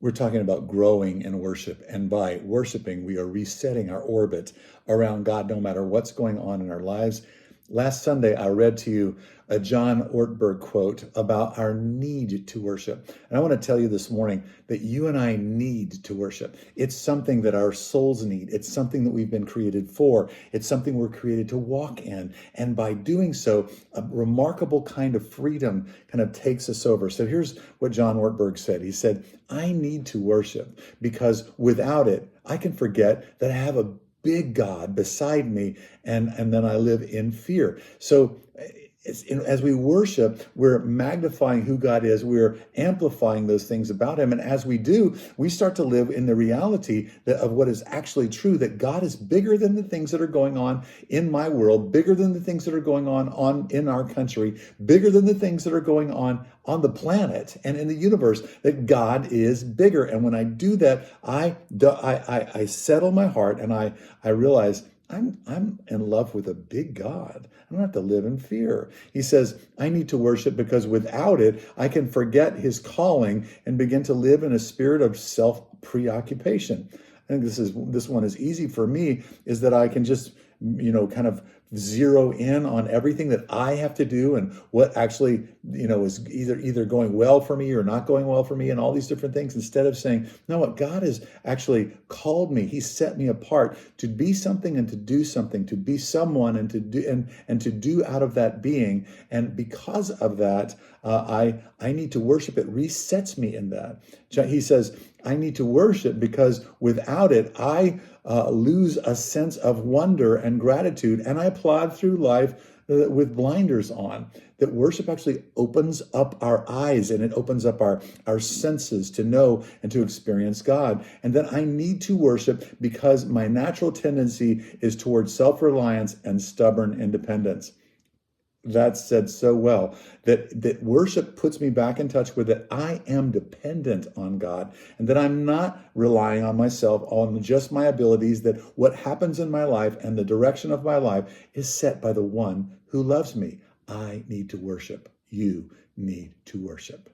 We're talking about growing in worship. And by worshiping, we are resetting our orbit around God no matter what's going on in our lives. Last Sunday, I read to you a John Ortberg quote about our need to worship. And I want to tell you this morning that you and I need to worship. It's something that our souls need. It's something that we've been created for. It's something we're created to walk in. And by doing so, a remarkable kind of freedom kind of takes us over. So here's what John Ortberg said. He said, I need to worship because without it, I can forget that I have a big God beside me, and then I live in fear. So as we worship, we're magnifying who God is. We're amplifying those things about him. And as we do, we start to live in the reality of what is actually true, that God is bigger than the things that are going on in my world, bigger than the things that are going on in our country, bigger than the things that are going on the planet and in the universe, that God is bigger. And when I do that, I settle my heart and I realize I'm in love with a big God. I don't have to live in fear. He says, I need to worship because without it, I can forget his calling and begin to live in a spirit of self-preoccupation. I think this one is easy for me, is that I can just, kind of zero in on everything that I have to do and what actually, is either going well for me or not going well for me and all these different things, instead of saying, no, what God has actually called me. He set me apart to be something and to do something, to be someone and to do and to do out of that being. And because of that, I need to worship. It resets me in that. He says, I need to worship because without it, I lose a sense of wonder and gratitude, and I plod through life with blinders on. That worship actually opens up our eyes and it opens up our senses to know and to experience God. And then I need to worship because my natural tendency is towards self-reliance and stubborn independence. That's said so well, that worship puts me back in touch with that I am dependent on God and that I'm not relying on myself, on just my abilities, that what happens in my life and the direction of my life is set by the one who loves me. I need to worship. You need to worship.